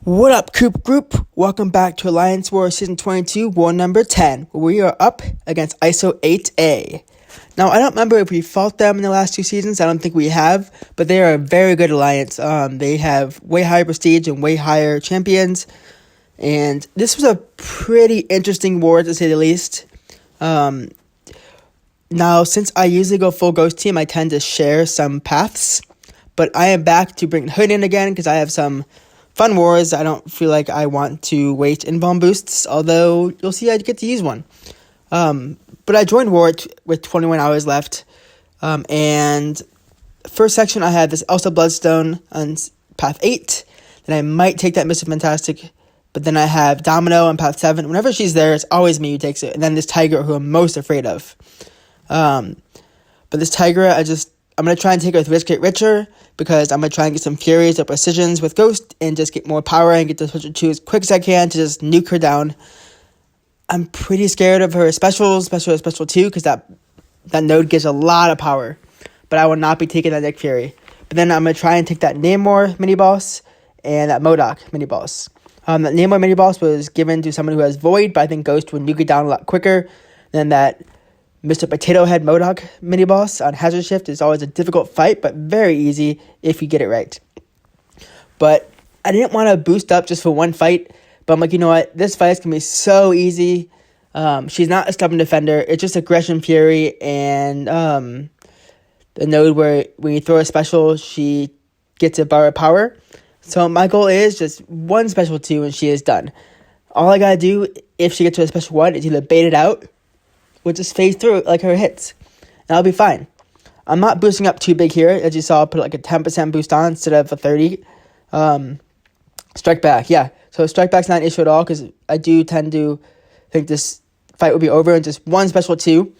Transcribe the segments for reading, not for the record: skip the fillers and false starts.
What up, Coop Group? Welcome back to Alliance War Season 22, War Number 10, where we are up against ISO 8A. Now, I don't remember if we fought them in the last two seasons. I don't think we have, but they are a very good alliance. They have way higher prestige and way higher champions, and this was a pretty interesting war, to say the least. Now, since I usually go full ghost team, I tend to share some paths, but I am back to bring Hood in again because I have some fun wars. I don't feel like I want to waste invuln boosts, although you'll see I get to use one. But I joined war with 21 hours left, and first section I had this Elsa Bloodstone on path 8, then I might take that Mr. Fantastic, but then I have Domino on path 7. Whenever she's there, it's always me who takes it, and then this Tigra who I'm most afraid of. But this Tigra, I'm going to try and take her with Risk Get Richer, because I'm going to try and get some Furies or Precisions with Ghost, and just get more power and get the Special 2 as quick as I can to just nuke her down. I'm pretty scared of her specials, especially her Special 2, because that node gives a lot of power. But I will not be taking that Nick Fury. But then I'm going to try and take that Namor mini-boss and that Modok mini-boss. That Namor mini-boss was given to someone who has Void, but I think Ghost would nuke it down a lot quicker than that Mr. Potato Head Modok mini-boss on Hazard Shift. Is always a difficult fight, but very easy if you get it right. But I didn't want to boost up just for one fight, but I'm like, you know what? This fight is going to be so easy. She's not a stubborn defender. It's just Aggression Fury and the node where when you throw a special, she gets a bar of power. So my goal is just one Special 2 and she is done. All I got to do if she gets to a Special 1 is either bait it out, we'll just phase through it like her hits, and I'll be fine. I'm not boosting up too big here. As you saw, I'll put like a 10% boost on instead of a 30. Strike back, yeah. So strike back's not an issue at all, because I do tend to think this fight will be over in just one Special 2.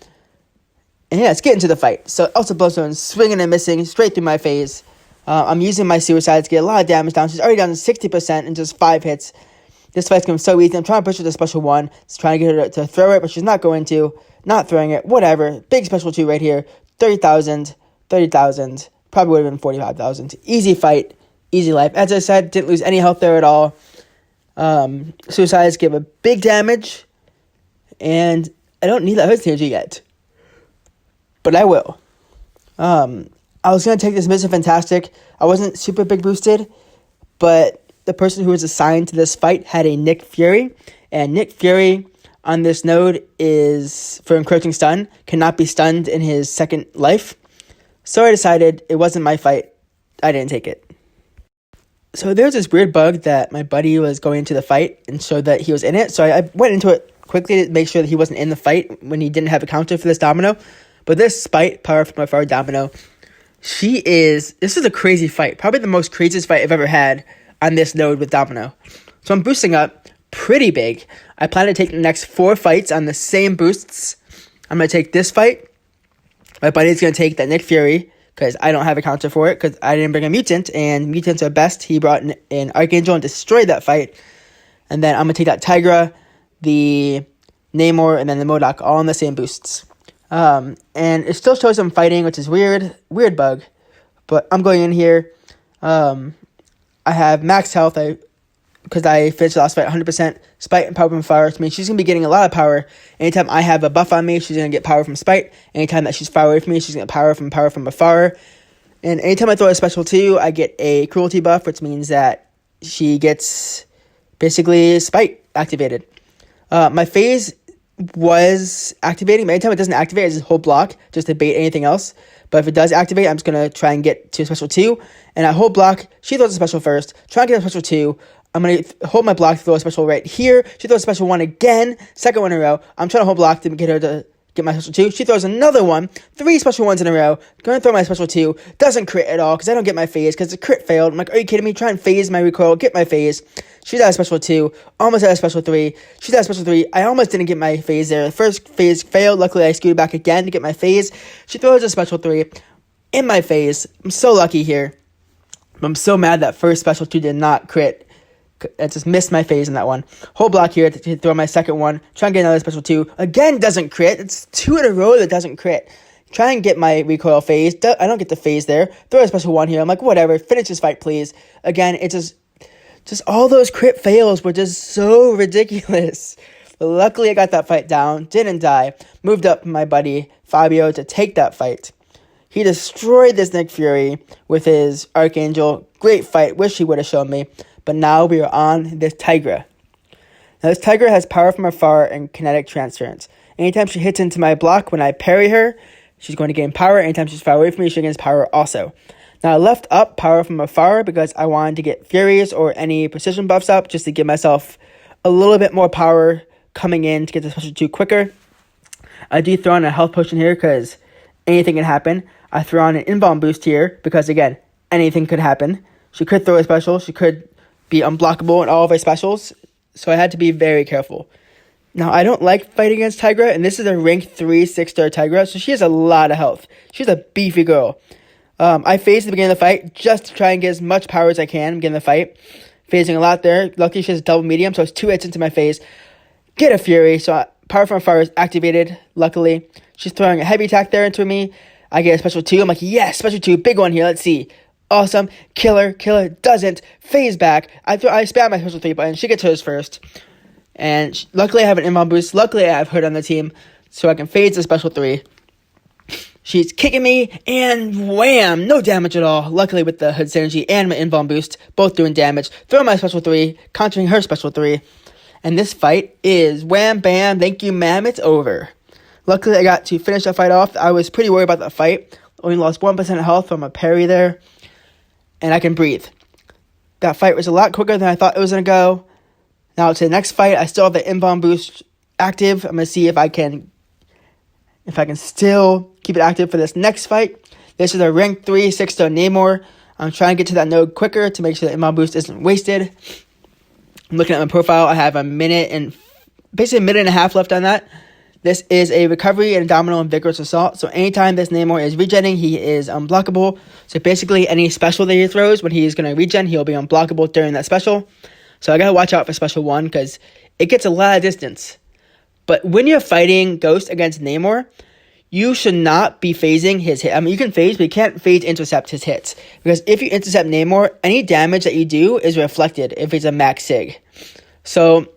And yeah, let's get into the fight. So Elsa Bloodstone swinging and missing straight through my phase. I'm using my suicides to get a lot of damage down. She's already down to 60% in just 5 hits. This fight's going to be so easy. I'm trying to push her to Special 1. Just trying to get her to throw it, but she's not going to. Not throwing it. Whatever. Big Special 2 right here. 30,000. 30,000. Probably would have been 45,000. Easy fight. Easy life. As I said, didn't lose any health there at all. Suicides give a big damage. And I don't need that Hood synergy yet. But I will. I was going to take this Mr. Fantastic. I wasn't super big boosted, but the person who was assigned to this fight had a Nick Fury, and Nick Fury on this node is, for encroaching stun, cannot be stunned in his second life. So I decided it wasn't my fight. I didn't take it. So there's this weird bug that my buddy was going into the fight and showed that he was in it. So I went into it quickly to make sure that he wasn't in the fight when he didn't have a counter for this Domino. But this Spite, Power from Afar Domino, this is a crazy fight. Probably the most craziest fight I've ever had on this node with Domino. So I'm boosting up pretty big. I plan to take the next 4 fights on the same boosts. I'm going to take this fight. My buddy's going to take that Nick Fury, because I don't have a counter for it, because I didn't bring a mutant, and mutants are best. He brought an Archangel and destroyed that fight. And then I'm going to take that Tigra, the Namor, and then the Modok, all on the same boosts. And it still shows I'm fighting, which is weird bug. But I'm going in here. I have max health, because I finished the last fight 100%. Spite and power from fire, which means she's going to be getting a lot of power. Anytime I have a buff on me, she's going to get power from Spite. Anytime that she's far away from me, she's going to get power from afar. And anytime I throw a Special 2, I get a cruelty buff, which means that she gets basically Spite activated. My phase was activating, but anytime it doesn't activate, I just hold block just to bait anything else. But if it does activate, I'm just going to try and get to a Special 2. And I hold block. She throws a special first. Try and get a Special 2. I'm going to hold my block to throw a special right here. She throws a Special 1 again. Second one in a row. I'm trying to hold block to get her to get my Special 2. She throws another one. 3 Special 1s in a row. Going to throw my Special 2. Doesn't crit at all because I don't get my phase because the crit failed. I'm like, are you kidding me? Try and phase my recoil. Get my phase. She's at a Special 2. Almost at a Special 3. She's at a Special 3. I almost didn't get my phase there. The first phase failed. Luckily, I scooted back again to get my phase. She throws a Special 3 in my phase. I'm so lucky here. I'm so mad that first Special 2 did not crit. I just missed my phase in that one. Whole block here to throw my second one. Try and get another Special 2. Again, doesn't crit. It's 2 in a row that doesn't crit. Try and get my recoil phase. I don't get the phase there. Throw a Special 1 here. I'm like, whatever. Finish this fight, please. Again, it just Just all those crit fails were just so ridiculous. But luckily, I got that fight down, didn't die, moved up my buddy Fabio to take that fight. He destroyed this Nick Fury with his Archangel. Great fight, wish he would have shown me. But now we are on this Tigra. Now this Tigra has power from afar and kinetic transference. Anytime she hits into my block when I parry her, she's going to gain power. Anytime she's far away from me, she gains power also. Now I left up power from afar because I wanted to get Furies or any precision buffs up just to give myself a little bit more power coming in to get the special 2 quicker. I do throw on a health potion here because anything can happen. I throw on an in-bomb boost here because, again, anything could happen. She could throw a special. She could be unblockable in all of her specials. So I had to be very careful. Now, I don't like fighting against Tigra, and this is a rank 3 6-star Tigra, so she has a lot of health. She's a beefy girl. I phased at the beginning of the fight just to try and get as much power as I can begin the fight. Phasing a lot there. Luckily, she has double medium, so it's 2 hits into my phase. Get a Fury, so power from afar is activated, luckily. She's throwing a heavy attack there into me. I get a special 2. I'm like, yes, special 2, big one here, let's see. Awesome. Killer doesn't. Phase back. I spam my special 3 button. She gets hers first. And luckily I have an inbound boost. Luckily I have Hood on the team, so I can phase the special 3. She's kicking me, and wham! No damage at all. Luckily with the Hood synergy and my inbound boost, both doing damage. Throw my special 3, countering her special 3. And this fight is wham, bam, thank you, ma'am, it's over. Luckily I got to finish that fight off. I was pretty worried about that fight. Only lost 1% of health from a parry there. And I can breathe. That fight was a lot quicker than I thought it was going to go. Now to the next fight, I still have the inbound boost active. I'm going to see if I can still keep it active for this next fight. This is a rank 3 6-star Namor. I'm trying to get to that node quicker to make sure the inbound boost isn't wasted. I'm looking at my profile. I have basically a minute and a half left on that. This is a recovery and domino and vigorous assault. So anytime this Namor is regenning, he is unblockable. So basically any special that he throws, when he is going to regen, he'll be unblockable during that special. So I got to watch out for special 1 because it gets a lot of distance. But when you're fighting Ghost against Namor, you should not be phasing his hit. I mean, you can phase, but you can't phase intercept his hits. Because if you intercept Namor, any damage that you do is reflected if it's a max sig. So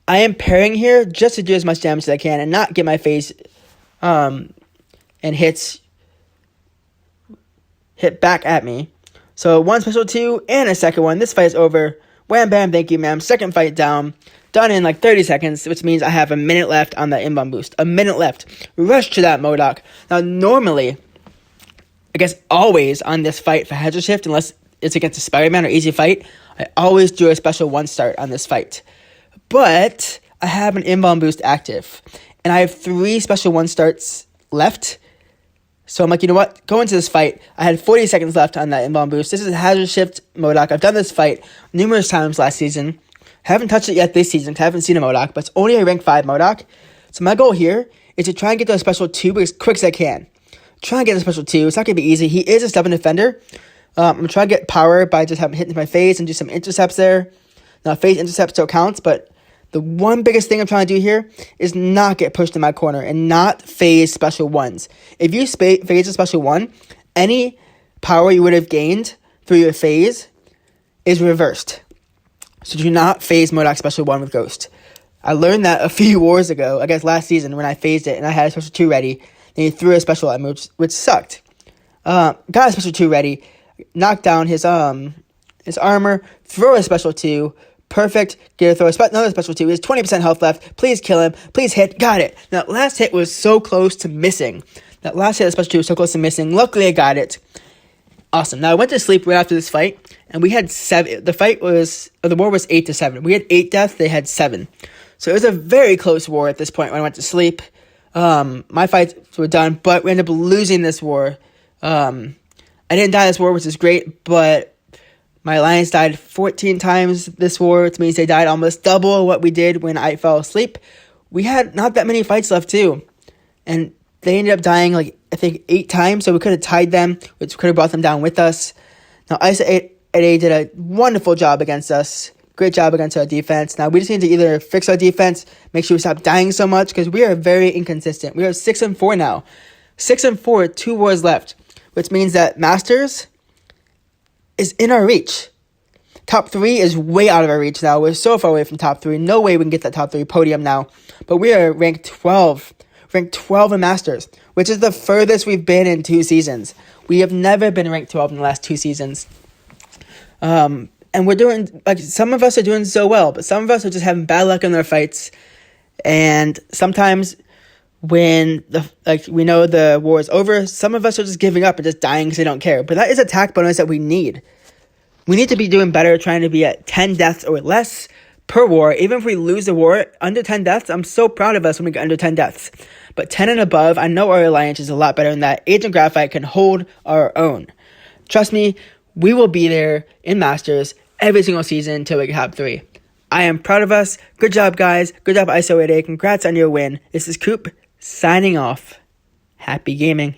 I am parrying here just to do as much damage as I can and not get my phase and hit back at me. So 1 special 2 and a second one. This fight is over. Wham bam, thank you ma'am. Second fight down. Done in like 30 seconds, which means I have a minute left on that inbound boost. A minute left. Rush to that Modok. Now normally, I guess always on this fight for Hedger Shift, unless it's against a Spider-Man or easy fight, I always do a special 1 start on this fight. But I have an inbound boost active. And I have 3 special 1 starts left. So I'm like, you know what? Go into this fight. I had 40 seconds left on that inbound boost. This is Hazard Shift Modok. I've done this fight numerous times last season. Haven't touched it yet this season because I haven't seen a Modok. But it's only a rank 5 Modok. So my goal here is to try and get to a special 2 as quick as I can. Try and get a special 2. It's not going to be easy. He is a stubborn defender. I'm going to try to get power by just having hit into my face and do some intercepts there. Now, phase intercept still counts, but the one biggest thing I'm trying to do here is not get pushed in my corner and not phase special 1s. If you phase a special 1, any power you would have gained through your phase is reversed. So do not phase Modok special 1 with Ghost. I learned that a few wars ago, I guess last season, when I phased it and I had a special 2 ready. Then he threw a special at me, which sucked. Got a special 2 ready, knocked down his armor, throw a special 2. Perfect. Get a throw. Another special 2. He has 20% health left. Please kill him. Please hit. Got it. Now, last hit was so close to missing. That last hit of special 2 was so close to missing. Luckily, I got it. Awesome. Now, I went to sleep right after this fight, and we had 7. The war was 8-7. We had 8 deaths. They had 7. So it was a very close war at this point when I went to sleep. My fights were done, but we ended up losing this war. I didn't die this war, which is great, but my alliance died 14 times this war, which means they died almost double what we did when I fell asleep. We had not that many fights left, too. And they ended up dying, I think 8 times, so we could have tied them, which could have brought them down with us. Now, ISA 8A did a wonderful job against us. Great job against our defense. Now, we just need to either fix our defense, make sure we stop dying so much, because we are very inconsistent. We are 6-4 now. 6-4, 2 wars left, which means that Masters is in our reach. Top 3 is way out of our reach now. We're so far away from top 3. No way we can get that top 3 podium now. But we are ranked 12. Ranked 12 in Masters, which is the furthest we've been in 2 seasons. We have never been ranked 12 in the last 2 seasons. And we're doing, like, some of us are doing so well, but some of us are just having bad luck in their fights. And sometimes when we know the war is over, some of us are just giving up and just dying because they don't care. But that is attack bonus that we need. We need to be doing better, trying to be at 10 deaths or less per war. Even if we lose the war under 10 deaths, I'm so proud of us when we get under 10 deaths. But 10 and above, I know our alliance is a lot better than that. Agent Graphite can hold our own. Trust me, we will be there in Masters every single season until we get top 3. I am proud of us. Good job, guys. Good job, ISO 8A. Congrats on your win. This is Coop signing off. Happy gaming.